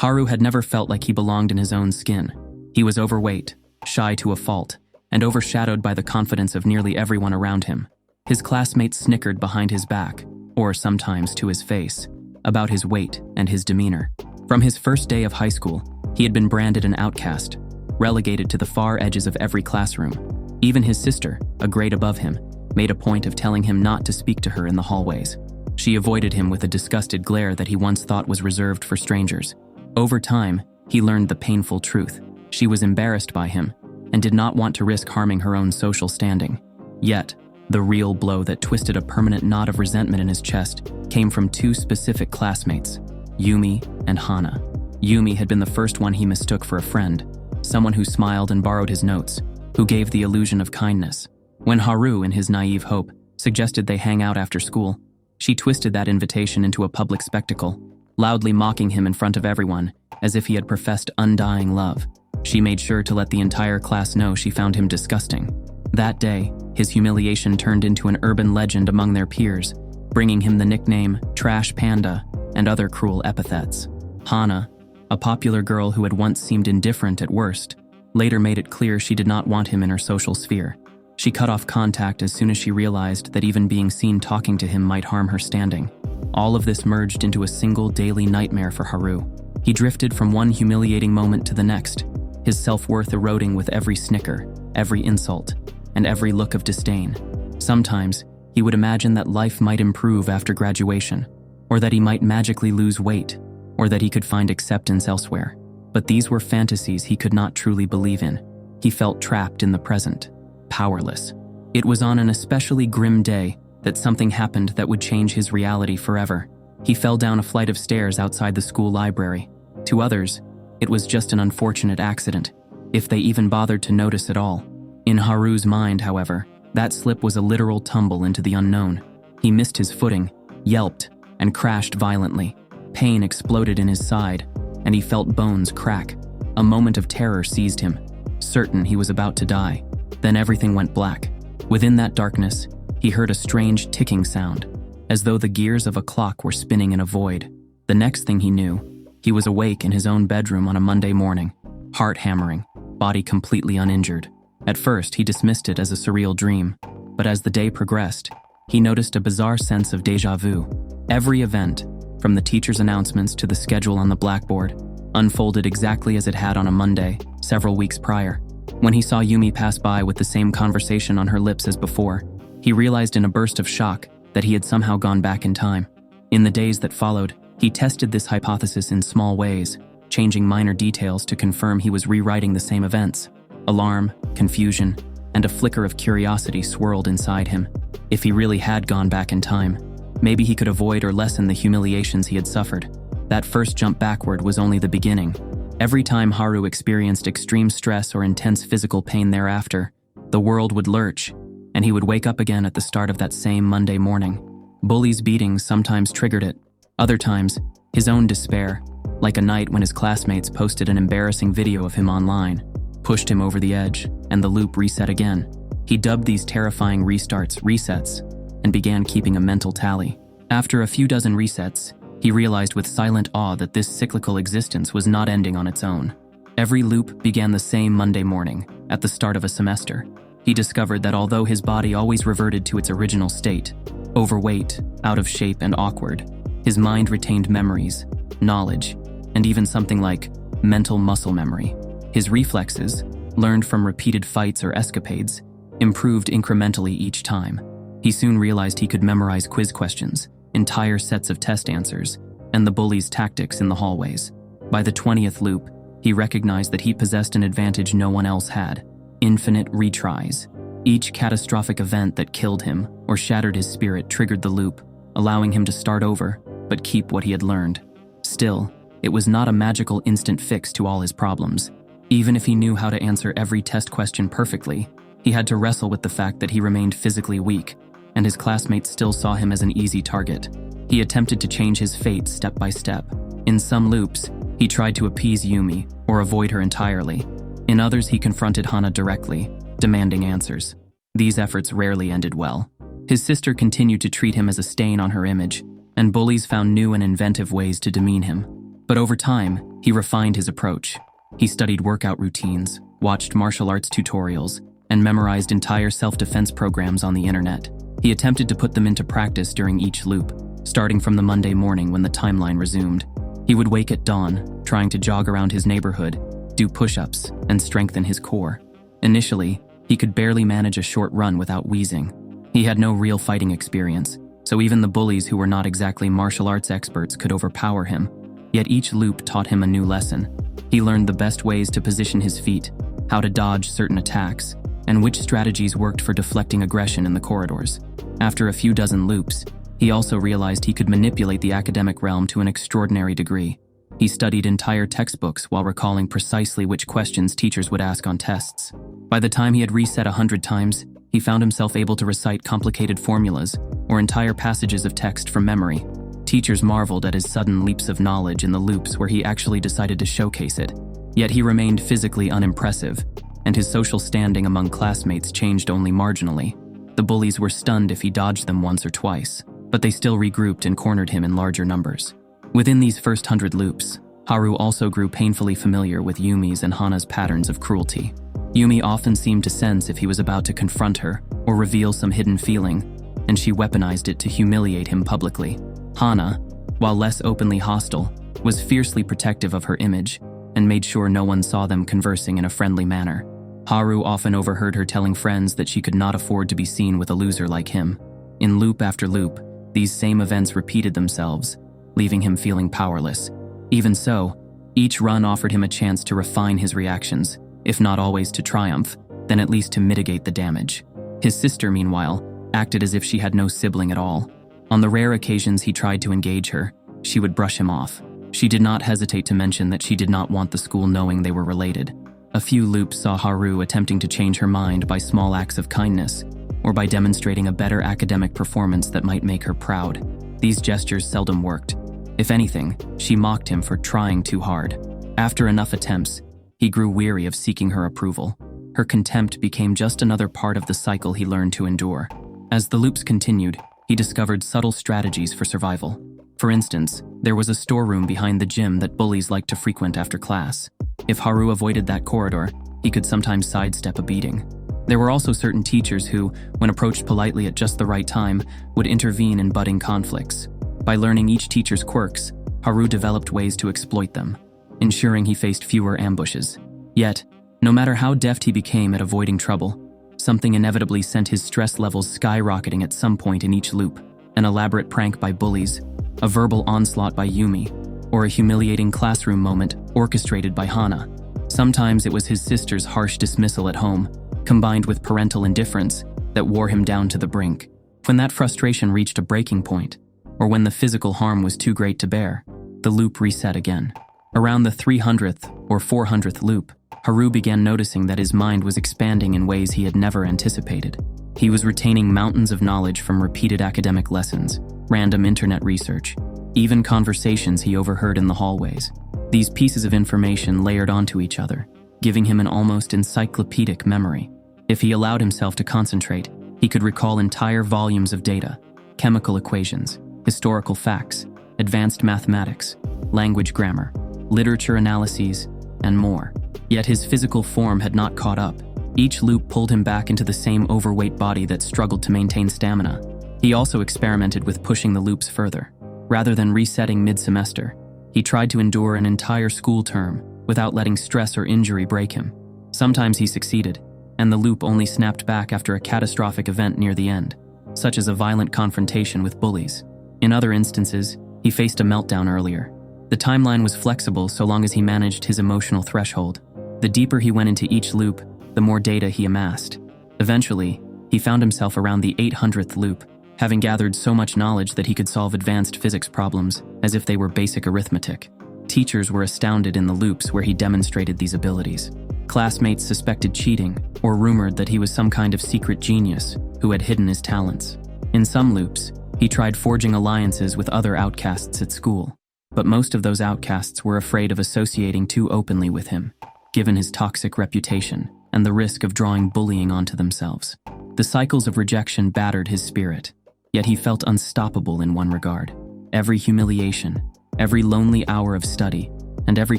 Haru had never felt like he belonged in his own skin. He was overweight, shy to a fault, and overshadowed by the confidence of nearly everyone around him. His classmates snickered behind his back, or sometimes to his face, about his weight and his demeanor. From his first day of high school, he had been branded an outcast, relegated to the far edges of every classroom. Even his sister, a grade above him, made a point of telling him not to speak to her in the hallways. She avoided him with a disgusted glare that he once thought was reserved for strangers. Over time, he learned the painful truth. She was embarrassed by him and did not want to risk harming her own social standing. Yet, the real blow that twisted a permanent knot of resentment in his chest came from two specific classmates, Yumi and Hana. Yumi had been the first one he mistook for a friend, someone who smiled and borrowed his notes, who gave the illusion of kindness. When Haru, in his naive hope, suggested they hang out after school, she twisted that invitation into a public spectacle, loudly mocking him in front of everyone, as if he had professed undying love. She made sure to let the entire class know she found him disgusting. That day, his humiliation turned into an urban legend among their peers, bringing him the nickname Trash Panda and other cruel epithets. Hana, a popular girl who had once seemed indifferent at worst, later made it clear she did not want him in her social sphere. She cut off contact as soon as she realized that even being seen talking to him might harm her standing. All of this merged into a single daily nightmare for Haru. He drifted from one humiliating moment to the next, his self-worth eroding with every snicker, every insult, and every look of disdain. Sometimes, he would imagine that life might improve after graduation, or that he might magically lose weight, or that he could find acceptance elsewhere. But these were fantasies he could not truly believe in. He felt trapped in the present, powerless. It was on an especially grim day that something happened that would change his reality forever. He fell down a flight of stairs outside the school library. To others, it was just an unfortunate accident, if they even bothered to notice at all. In Haru's mind, however, that slip was a literal tumble into the unknown. He missed his footing, yelped, and crashed violently. Pain exploded in his side, and he felt bones crack. A moment of terror seized him, certain he was about to die. Then everything went black. Within that darkness, he heard a strange ticking sound, as though the gears of a clock were spinning in a void. The next thing he knew, he was awake in his own bedroom on a Monday morning, heart hammering, body completely uninjured. At first, he dismissed it as a surreal dream, but as the day progressed, he noticed a bizarre sense of déjà vu. Every event, from the teacher's announcements to the schedule on the blackboard, unfolded exactly as it had on a Monday, several weeks prior. When he saw Yumi pass by with the same conversation on her lips as before, he realized in a burst of shock that he had somehow gone back in time. In the days that followed, he tested this hypothesis in small ways, changing minor details to confirm he was rewriting the same events. Alarm, confusion, and a flicker of curiosity swirled inside him. If he really had gone back in time, maybe he could avoid or lessen the humiliations he had suffered. That first jump backward was only the beginning. Every time Haru experienced extreme stress or intense physical pain thereafter, the world would lurch, and he would wake up again at the start of that same Monday morning. Bullies' beatings sometimes triggered it. Other times, his own despair, like a night when his classmates posted an embarrassing video of him online, pushed him over the edge, and the loop reset again. He dubbed these terrifying restarts resets, and began keeping a mental tally. After a few dozen resets, he realized with silent awe that this cyclical existence was not ending on its own. Every loop began the same Monday morning, at the start of a semester. He discovered that although his body always reverted to its original state, overweight, out of shape, and awkward, his mind retained memories, knowledge, and even something like mental muscle memory. His reflexes, learned from repeated fights or escapades, improved incrementally each time. He soon realized he could memorize quiz questions, entire sets of test answers, and the bullies' tactics in the hallways. By the 20th loop, he recognized that he possessed an advantage no one else had: infinite retries. Each catastrophic event that killed him or shattered his spirit triggered the loop, allowing him to start over, but keep what he had learned. Still, it was not a magical instant fix to all his problems. Even if he knew how to answer every test question perfectly, he had to wrestle with the fact that he remained physically weak, and his classmates still saw him as an easy target. He attempted to change his fate step by step. In some loops, he tried to appease Yumi or avoid her entirely. In others, he confronted Hana directly, demanding answers. These efforts rarely ended well. His sister continued to treat him as a stain on her image, and bullies found new and inventive ways to demean him. But over time, he refined his approach. He studied workout routines, watched martial arts tutorials, and memorized entire self-defense programs on the internet. He attempted to put them into practice during each loop, starting from the Monday morning when the timeline resumed. He would wake at dawn, trying to jog around his neighborhood, do push-ups, and strengthen his core. Initially, he could barely manage a short run without wheezing. He had no real fighting experience, so even the bullies who were not exactly martial arts experts could overpower him. Yet each loop taught him a new lesson. He learned the best ways to position his feet, how to dodge certain attacks, and which strategies worked for deflecting aggression in the corridors. After a few dozen loops, he also realized he could manipulate the academic realm to an extraordinary degree. He studied entire textbooks while recalling precisely which questions teachers would ask on tests. By the time he had reset 100 times, he found himself able to recite complicated formulas or entire passages of text from memory. Teachers marveled at his sudden leaps of knowledge in the loops where he actually decided to showcase it. Yet he remained physically unimpressive, and his social standing among classmates changed only marginally. The bullies were stunned if he dodged them once or twice, but they still regrouped and cornered him in larger numbers. Within these first 100 loops, Haru also grew painfully familiar with Yumi's and Hana's patterns of cruelty. Yumi often seemed to sense if he was about to confront her or reveal some hidden feeling, and she weaponized it to humiliate him publicly. Hana, while less openly hostile, was fiercely protective of her image and made sure no one saw them conversing in a friendly manner. Haru often overheard her telling friends that she could not afford to be seen with a loser like him. In loop after loop, these same events repeated themselves, leaving him feeling powerless. Even so, each run offered him a chance to refine his reactions, if not always to triumph, then at least to mitigate the damage. His sister, meanwhile, acted as if she had no sibling at all. On the rare occasions he tried to engage her, she would brush him off. She did not hesitate to mention that she did not want the school knowing they were related. A few loops saw Haru attempting to change her mind by small acts of kindness, or by demonstrating a better academic performance that might make her proud. These gestures seldom worked. If anything, she mocked him for trying too hard. After enough attempts, he grew weary of seeking her approval. Her contempt became just another part of the cycle he learned to endure. As the loops continued, he discovered subtle strategies for survival. For instance, there was a storeroom behind the gym that bullies liked to frequent after class. If Haru avoided that corridor, he could sometimes sidestep a beating. There were also certain teachers who, when approached politely at just the right time, would intervene in budding conflicts. By learning each teacher's quirks, Haru developed ways to exploit them, ensuring he faced fewer ambushes. Yet, no matter how deft he became at avoiding trouble, something inevitably sent his stress levels skyrocketing at some point in each loop. An elaborate prank by bullies, a verbal onslaught by Yumi, or a humiliating classroom moment orchestrated by Hana. Sometimes it was his sister's harsh dismissal at home, combined with parental indifference, that wore him down to the brink. When that frustration reached a breaking point, or when the physical harm was too great to bear, the loop reset again. Around the 300th or 400th loop, Haru began noticing that his mind was expanding in ways he had never anticipated. He was retaining mountains of knowledge from repeated academic lessons, random internet research, even conversations he overheard in the hallways. These pieces of information layered onto each other, giving him an almost encyclopedic memory. If he allowed himself to concentrate, he could recall entire volumes of data, chemical equations, historical facts, advanced mathematics, language grammar, literature analyses, and more. Yet his physical form had not caught up. Each loop pulled him back into the same overweight body that struggled to maintain stamina. He also experimented with pushing the loops further. Rather than resetting mid-semester, he tried to endure an entire school term without letting stress or injury break him. Sometimes he succeeded, and the loop only snapped back after a catastrophic event near the end, such as a violent confrontation with bullies. In other instances, he faced a meltdown earlier. The timeline was flexible so long as he managed his emotional threshold. The deeper he went into each loop, the more data he amassed. Eventually, he found himself around the 800th loop, having gathered so much knowledge that he could solve advanced physics problems as if they were basic arithmetic. Teachers were astounded in the loops where he demonstrated these abilities. Classmates suspected cheating or rumored that he was some kind of secret genius who had hidden his talents. In some loops, he tried forging alliances with other outcasts at school, but most of those outcasts were afraid of associating too openly with him, given his toxic reputation and the risk of drawing bullying onto themselves. The cycles of rejection battered his spirit, yet he felt unstoppable in one regard. Every humiliation, Every lonely hour of study and every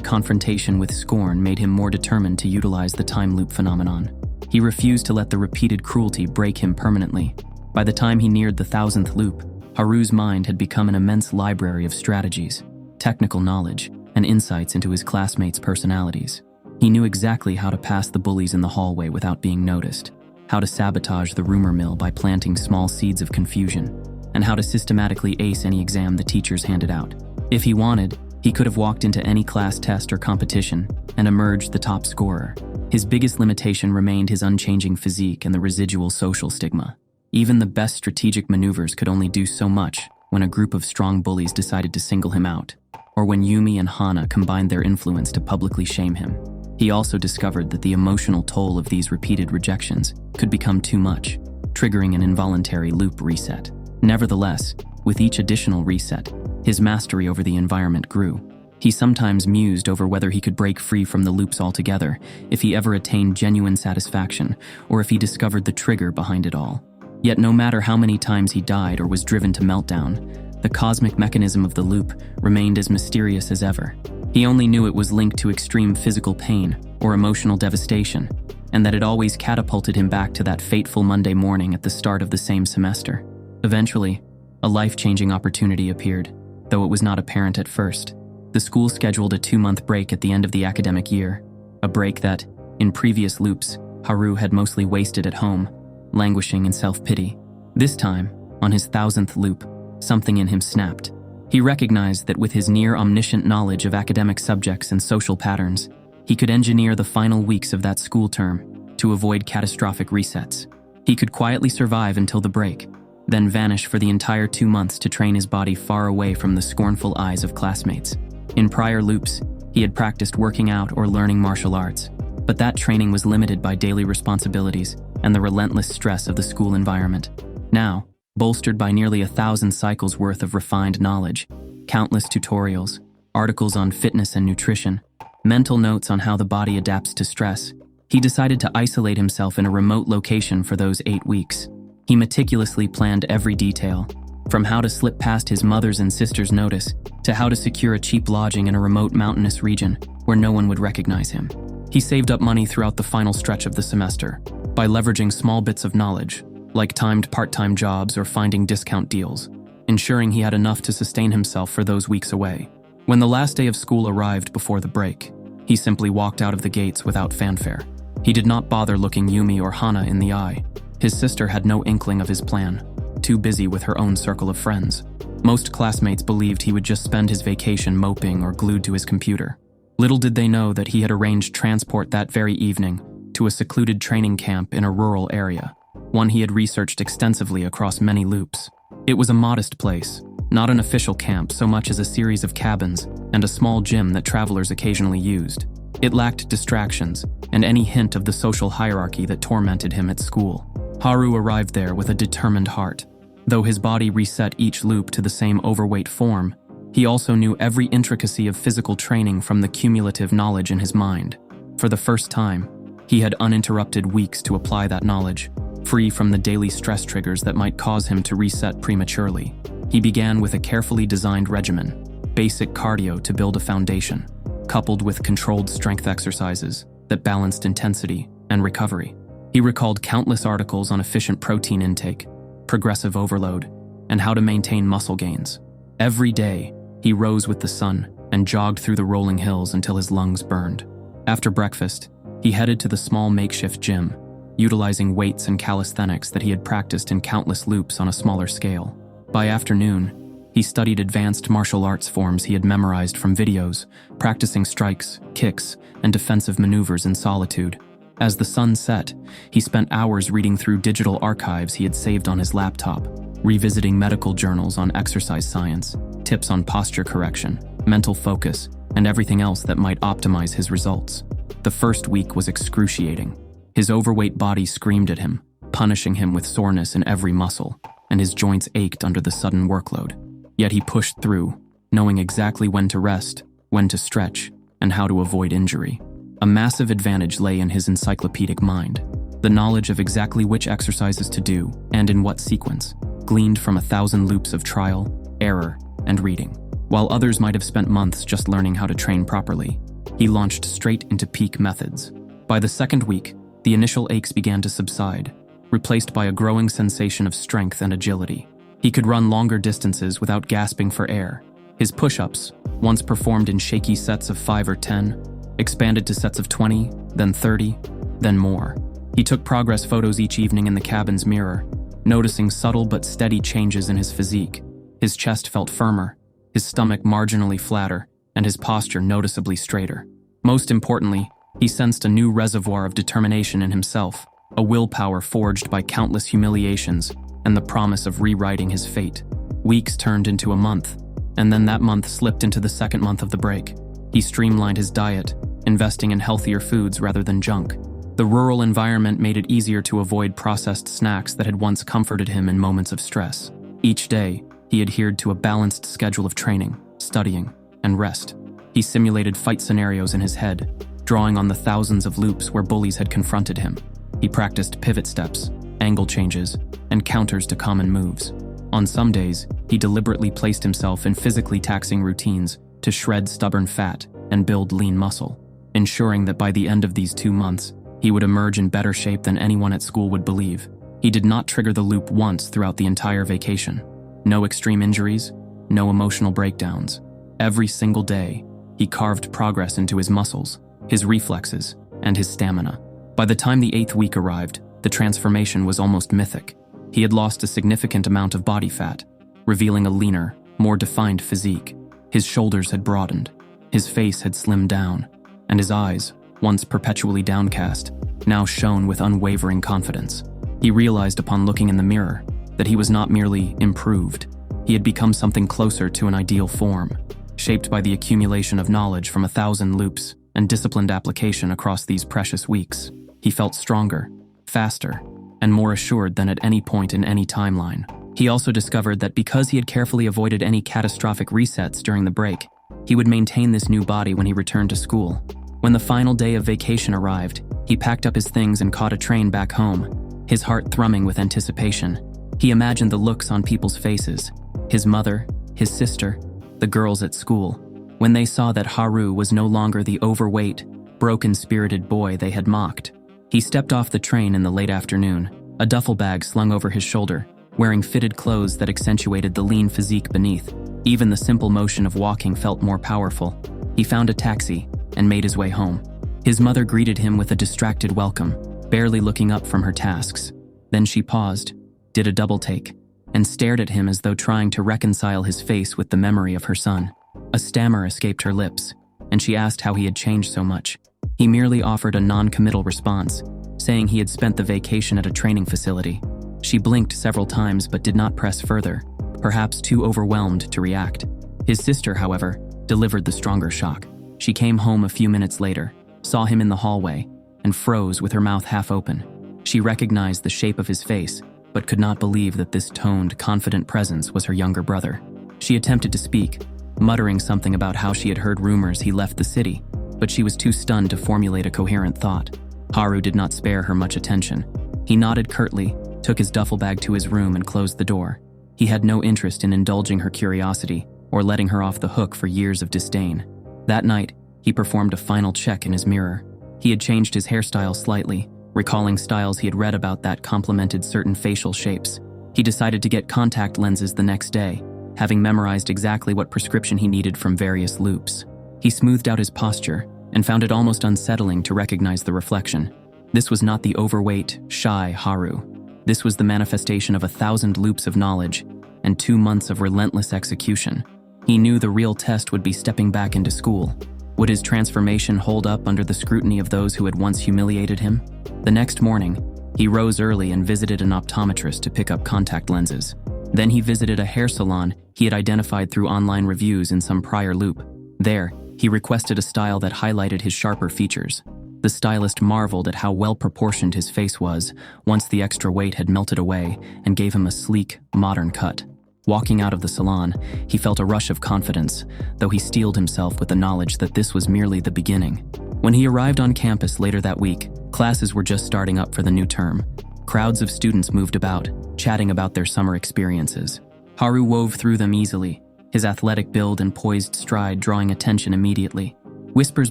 confrontation with scorn made him more determined to utilize the time loop phenomenon. He refused to let the repeated cruelty break him permanently. By the time he neared the 1,000th loop, Haru's mind had become an immense library of strategies, technical knowledge, and insights into his classmates' personalities. He knew exactly how to pass the bullies in the hallway without being noticed, how to sabotage the rumor mill by planting small seeds of confusion, and how to systematically ace any exam the teachers handed out. If he wanted, he could have walked into any class test or competition and emerged the top scorer. His biggest limitation remained his unchanging physique and the residual social stigma. Even the best strategic maneuvers could only do so much when a group of strong bullies decided to single him out, or when Yumi and Hana combined their influence to publicly shame him. He also discovered that the emotional toll of these repeated rejections could become too much, triggering an involuntary loop reset. Nevertheless, with each additional reset, his mastery over the environment grew. He sometimes mused over whether he could break free from the loops altogether, if he ever attained genuine satisfaction, or if he discovered the trigger behind it all. Yet no matter how many times he died or was driven to meltdown, the cosmic mechanism of the loop remained as mysterious as ever. He only knew it was linked to extreme physical pain or emotional devastation, and that it always catapulted him back to that fateful Monday morning at the start of the same semester. Eventually, a life-changing opportunity appeared, though it was not apparent at first. The school scheduled a 2-month break at the end of the academic year, a break that, in previous loops, Haru had mostly wasted at home, languishing in self-pity. This time, on his 1,000th loop, something in him snapped. He recognized that with his near-omniscient knowledge of academic subjects and social patterns, he could engineer the final weeks of that school term to avoid catastrophic resets. He could quietly survive until the break, then vanish for the entire 2 months to train his body far away from the scornful eyes of classmates. In prior loops, he had practiced working out or learning martial arts, but that training was limited by daily responsibilities and the relentless stress of the school environment. Now, bolstered by nearly 1,000 cycles worth of refined knowledge, countless tutorials, articles on fitness and nutrition, mental notes on how the body adapts to stress, he decided to isolate himself in a remote location for those 8 weeks. He meticulously planned every detail, from how to slip past his mother's and sister's notice to how to secure a cheap lodging in a remote mountainous region where no one would recognize him. He saved up money throughout the final stretch of the semester by leveraging small bits of knowledge, like timed part-time jobs or finding discount deals, ensuring he had enough to sustain himself for those weeks away. When the last day of school arrived before the break, he simply walked out of the gates without fanfare. He did not bother looking Yumi or Hana in the eye. His sister had no inkling of his plan, too busy with her own circle of friends. Most classmates believed he would just spend his vacation moping or glued to his computer. Little did they know that he had arranged transport that very evening to a secluded training camp in a rural area, one he had researched extensively across many loops. It was a modest place, not an official camp so much as a series of cabins and a small gym that travelers occasionally used. It lacked distractions and any hint of the social hierarchy that tormented him at school. Haru arrived there with a determined heart. Though his body reset each loop to the same overweight form, he also knew every intricacy of physical training from the cumulative knowledge in his mind. For the first time, he had uninterrupted weeks to apply that knowledge, free from the daily stress triggers that might cause him to reset prematurely. He began with a carefully designed regimen, basic cardio to build a foundation, coupled with controlled strength exercises that balanced intensity and recovery. He recalled countless articles on efficient protein intake, progressive overload, and how to maintain muscle gains. Every day, he rose with the sun and jogged through the rolling hills until his lungs burned. After breakfast, he headed to the small makeshift gym, utilizing weights and calisthenics that he had practiced in countless loops on a smaller scale. By afternoon, he studied advanced martial arts forms he had memorized from videos, practicing strikes, kicks, and defensive maneuvers in solitude. As the sun set, he spent hours reading through digital archives he had saved on his laptop, revisiting medical journals on exercise science, tips on posture correction, mental focus, and everything else that might optimize his results. The first week was excruciating. His overweight body screamed at him, punishing him with soreness in every muscle, and his joints ached under the sudden workload. Yet he pushed through, knowing exactly when to rest, when to stretch, and how to avoid injury. A massive advantage lay in his encyclopedic mind, the knowledge of exactly which exercises to do and in what sequence, gleaned from 1,000 loops of trial, error, and reading. While others might have spent months just learning how to train properly, he launched straight into peak methods. By the second week, the initial aches began to subside, replaced by a growing sensation of strength and agility. He could run longer distances without gasping for air. His push-ups, once performed in shaky sets of 5 or 10, expanded to sets of 20, then 30, then more. He took progress photos each evening in the cabin's mirror, noticing subtle but steady changes in his physique. His chest felt firmer, his stomach marginally flatter, and his posture noticeably straighter. Most importantly, he sensed a new reservoir of determination in himself, a willpower forged by countless humiliations and the promise of rewriting his fate. Weeks turned into a month, and then that month slipped into the second month of the break. He streamlined his diet, investing in healthier foods rather than junk. The rural environment made it easier to avoid processed snacks that had once comforted him in moments of stress. Each day, he adhered to a balanced schedule of training, studying, and rest. He simulated fight scenarios in his head, drawing on the thousands of loops where bullies had confronted him. He practiced pivot steps, angle changes, and counters to common moves. On some days, he deliberately placed himself in physically taxing routines to shred stubborn fat and build lean muscle, ensuring that by the end of these 2 months, he would emerge in better shape than anyone at school would believe. He did not trigger the loop once throughout the entire vacation. No extreme injuries, no emotional breakdowns. Every single day, he carved progress into his muscles, his reflexes, and his stamina. By the time the 8th week arrived, the transformation was almost mythic. He had lost a significant amount of body fat, revealing a leaner, more defined physique. His shoulders had broadened, his face had slimmed down, and his eyes, once perpetually downcast, now shone with unwavering confidence. He realized upon looking in the mirror that he was not merely improved. He had become something closer to an ideal form, shaped by the accumulation of knowledge from 1,000 loops and disciplined application across these precious weeks. He felt stronger, faster, and more assured than at any point in any timeline. He also discovered that because he had carefully avoided any catastrophic resets during the break, he would maintain this new body when he returned to school. When the final day of vacation arrived, he packed up his things and caught a train back home, his heart thrumming with anticipation. He imagined the looks on people's faces, his mother, his sister, the girls at school, when they saw that Haru was no longer the overweight, broken-spirited boy they had mocked. He stepped off the train in the late afternoon, a duffel bag slung over his shoulder, wearing fitted clothes that accentuated the lean physique beneath. Even the simple motion of walking felt more powerful. He found a taxi and made his way home. His mother greeted him with a distracted welcome, barely looking up from her tasks. Then she paused, did a double take, and stared at him as though trying to reconcile his face with the memory of her son. A stammer escaped her lips, and she asked how he had changed so much. He merely offered a non-committal response, saying he had spent the vacation at a training facility. She blinked several times but did not press further, perhaps too overwhelmed to react. His sister, however, delivered the stronger shock. She came home a few minutes later, saw him in the hallway, and froze with her mouth half open. She recognized the shape of his face, but could not believe that this toned, confident presence was her younger brother. She attempted to speak, muttering something about how she had heard rumors he left the city, but she was too stunned to formulate a coherent thought. Haru did not spare her much attention. He nodded curtly, took his duffel bag to his room and closed the door. He had no interest in indulging her curiosity or letting her off the hook for years of disdain. That night, he performed a final check in his mirror. He had changed his hairstyle slightly, recalling styles he had read about that complemented certain facial shapes. He decided to get contact lenses the next day, having memorized exactly what prescription he needed from various loops. He smoothed out his posture and found it almost unsettling to recognize the reflection. This was not the overweight, shy Haru. This was the manifestation of 1,000 loops of knowledge and 2 months of relentless execution. He knew the real test would be stepping back into school. Would his transformation hold up under the scrutiny of those who had once humiliated him? The next morning, he rose early and visited an optometrist to pick up contact lenses. Then he visited a hair salon he had identified through online reviews in some prior loop. There, he requested a style that highlighted his sharper features. The stylist marveled at how well-proportioned his face was once the extra weight had melted away and gave him a sleek, modern cut. Walking out of the salon, he felt a rush of confidence, though he steeled himself with the knowledge that this was merely the beginning. When he arrived on campus later that week, classes were just starting up for the new term. Crowds of students moved about, chatting about their summer experiences. Haru wove through them easily, his athletic build and poised stride drawing attention immediately. Whispers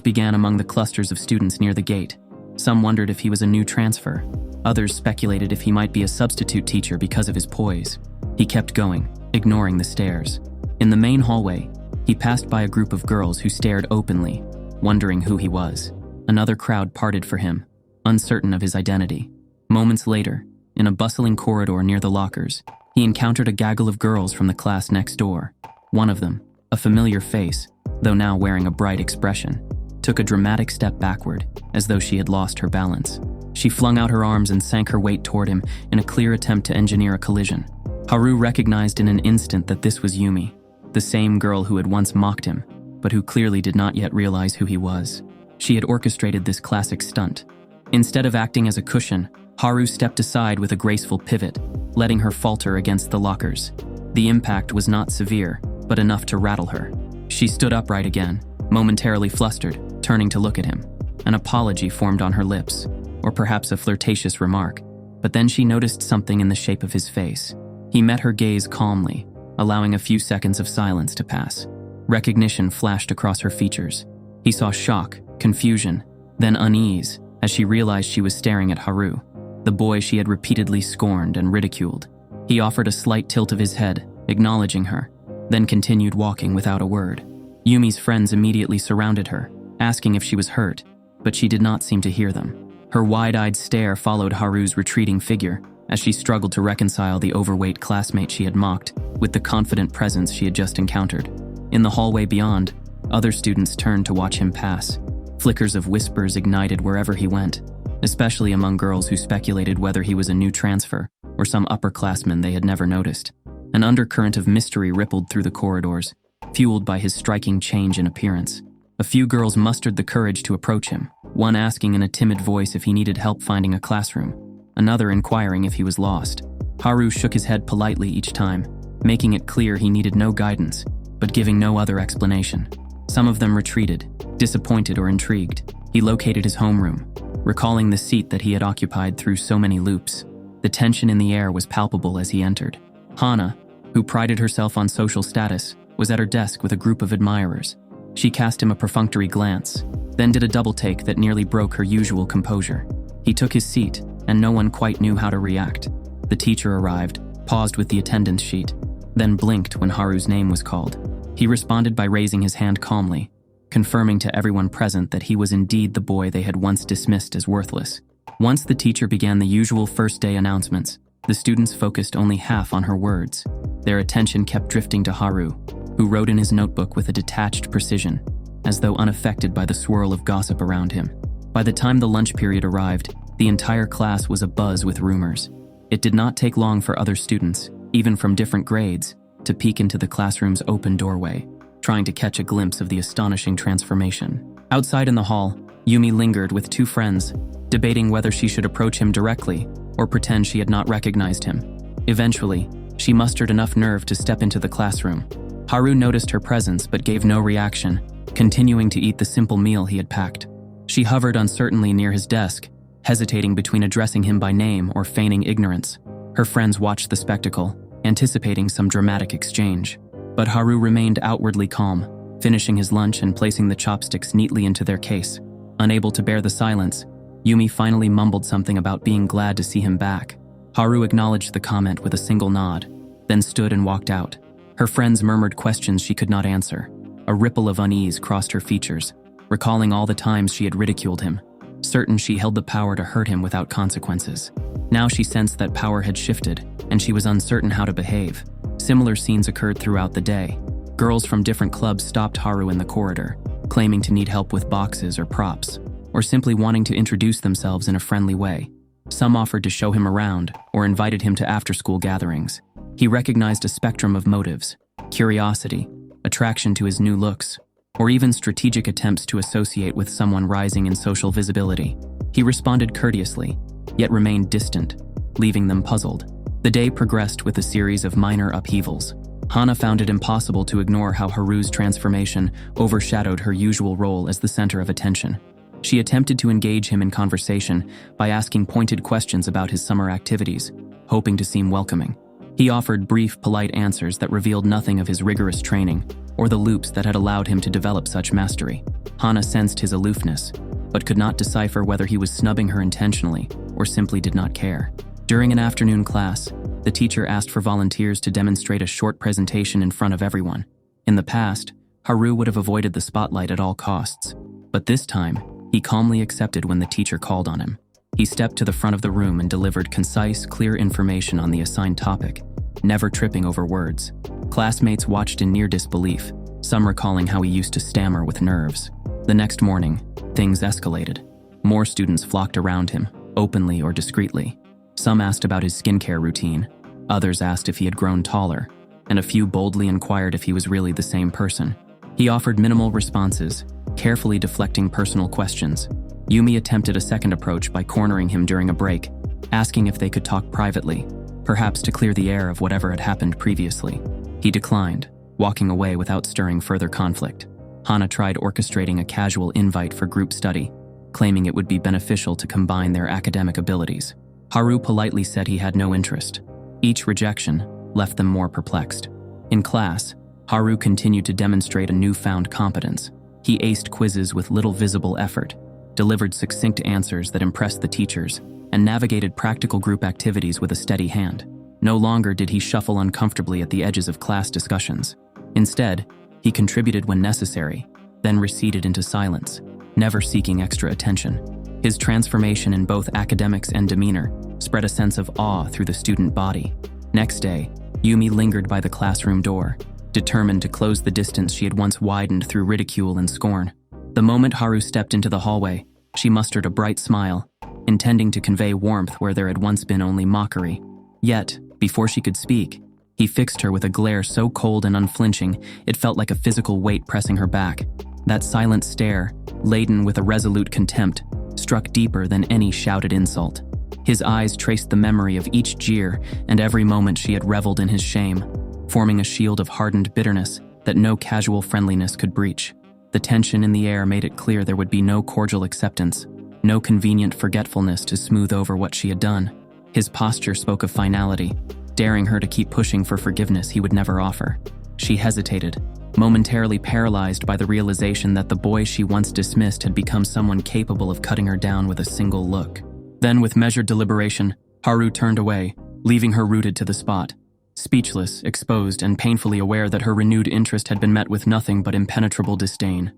began among the clusters of students near the gate. Some wondered if he was a new transfer. Others speculated if he might be a substitute teacher because of his poise. He kept going, ignoring the stares. In the main hallway, he passed by a group of girls who stared openly, wondering who he was. Another crowd parted for him, uncertain of his identity. Moments later, in a bustling corridor near the lockers, he encountered a gaggle of girls from the class next door. One of them, a familiar face, though now wearing a bright expression, took a dramatic step backward, as though she had lost her balance. She flung out her arms and sank her weight toward him in a clear attempt to engineer a collision. Haru recognized in an instant that this was Yumi, the same girl who had once mocked him, but who clearly did not yet realize who he was. She had orchestrated this classic stunt. Instead of acting as a cushion, Haru stepped aside with a graceful pivot, letting her falter against the lockers. The impact was not severe, but enough to rattle her. She stood upright again, momentarily flustered, turning to look at him. An apology formed on her lips, or perhaps a flirtatious remark, but then she noticed something in the shape of his face. He met her gaze calmly, allowing a few seconds of silence to pass. Recognition flashed across her features. He saw shock, confusion, then unease as she realized she was staring at Haru, the boy she had repeatedly scorned and ridiculed. He offered a slight tilt of his head, acknowledging her, then continued walking without a word. Yumi's friends immediately surrounded her, asking if she was hurt, but she did not seem to hear them. Her wide-eyed stare followed Haru's retreating figure as she struggled to reconcile the overweight classmate she had mocked with the confident presence she had just encountered. In the hallway beyond, other students turned to watch him pass. Flickers of whispers ignited wherever he went, especially among girls who speculated whether he was a new transfer or some upperclassman they had never noticed. An undercurrent of mystery rippled through the corridors, fueled by his striking change in appearance. A few girls mustered the courage to approach him, one asking in a timid voice if he needed help finding a classroom, another inquiring if he was lost. Haru shook his head politely each time, making it clear he needed no guidance, but giving no other explanation. Some of them retreated, disappointed or intrigued. He located his homeroom, recalling the seat that he had occupied through so many loops. The tension in the air was palpable as he entered. Hana, who prided herself on social status, was at her desk with a group of admirers. She cast him a perfunctory glance, then did a double-take that nearly broke her usual composure. He took his seat, and no one quite knew how to react. The teacher arrived, paused with the attendance sheet, then blinked when Haru's name was called. He responded by raising his hand calmly, confirming to everyone present that he was indeed the boy they had once dismissed as worthless. Once the teacher began the usual first-day announcements, the students focused only half on her words. Their attention kept drifting to Haru, who wrote in his notebook with a detached precision, as though unaffected by the swirl of gossip around him. By the time the lunch period arrived, the entire class was abuzz with rumors. It did not take long for other students, even from different grades, to peek into the classroom's open doorway, trying to catch a glimpse of the astonishing transformation. Outside in the hall, Yumi lingered with two friends, debating whether she should approach him directly or pretend she had not recognized him. Eventually, she mustered enough nerve to step into the classroom. Haru noticed her presence but gave no reaction, continuing to eat the simple meal he had packed. She hovered uncertainly near his desk, hesitating between addressing him by name or feigning ignorance. Her friends watched the spectacle, anticipating some dramatic exchange. But Haru remained outwardly calm, finishing his lunch and placing the chopsticks neatly into their case. Unable to bear the silence, Yumi finally mumbled something about being glad to see him back. Haru acknowledged the comment with a single nod, then stood and walked out. Her friends murmured questions she could not answer. A ripple of unease crossed her features, recalling all the times she had ridiculed him, certain she held the power to hurt him without consequences. Now she sensed that power had shifted, and she was uncertain how to behave. Similar scenes occurred throughout the day. Girls from different clubs stopped Haru in the corridor, claiming to need help with boxes or props, or simply wanting to introduce themselves in a friendly way. Some offered to show him around or invited him to after-school gatherings. He recognized a spectrum of motives: curiosity, attraction to his new looks, or even strategic attempts to associate with someone rising in social visibility. He responded courteously, yet remained distant, leaving them puzzled. The day progressed with a series of minor upheavals. Hana found it impossible to ignore how Haru's transformation overshadowed her usual role as the center of attention. She attempted to engage him in conversation by asking pointed questions about his summer activities, hoping to seem welcoming. He offered brief, polite answers that revealed nothing of his rigorous training or the loops that had allowed him to develop such mastery. Hana sensed his aloofness, but could not decipher whether he was snubbing her intentionally or simply did not care. During an afternoon class, the teacher asked for volunteers to demonstrate a short presentation in front of everyone. In the past, Haru would have avoided the spotlight at all costs, but this time, he calmly accepted when the teacher called on him. He stepped to the front of the room and delivered concise, clear information on the assigned topic, never tripping over words. Classmates watched in near disbelief, some recalling how he used to stammer with nerves. The next morning, things escalated. More students flocked around him, openly or discreetly. Some asked about his skincare routine, others asked if he had grown taller, and a few boldly inquired if he was really the same person. He offered minimal responses, carefully deflecting personal questions. Yumi attempted a second approach by cornering him during a break, asking if they could talk privately, perhaps to clear the air of whatever had happened previously. He declined, walking away without stirring further conflict. Hana tried orchestrating a casual invite for group study, claiming it would be beneficial to combine their academic abilities. Haru politely said he had no interest. Each rejection left them more perplexed. In class, Haru continued to demonstrate a newfound competence. He aced quizzes with little visible effort, delivered succinct answers that impressed the teachers, and navigated practical group activities with a steady hand. No longer did he shuffle uncomfortably at the edges of class discussions. Instead, he contributed when necessary, then receded into silence, never seeking extra attention. His transformation in both academics and demeanor spread a sense of awe through the student body. Next day, Yumi lingered by the classroom door, determined to close the distance she had once widened through ridicule and scorn. The moment Haru stepped into the hallway, she mustered a bright smile, intending to convey warmth where there had once been only mockery. Yet, before she could speak, he fixed her with a glare so cold and unflinching it felt like a physical weight pressing her back. That silent stare, laden with a resolute contempt, struck deeper than any shouted insult. His eyes traced the memory of each jeer and every moment she had reveled in his shame, forming a shield of hardened bitterness that no casual friendliness could breach. The tension in the air made it clear there would be no cordial acceptance, no convenient forgetfulness to smooth over what she had done. His posture spoke of finality, daring her to keep pushing for forgiveness he would never offer. She hesitated, momentarily paralyzed by the realization that the boy she once dismissed had become someone capable of cutting her down with a single look. Then, with measured deliberation, Haru turned away, leaving her rooted to the spot. Speechless, exposed, and painfully aware that her renewed interest had been met with nothing but impenetrable disdain.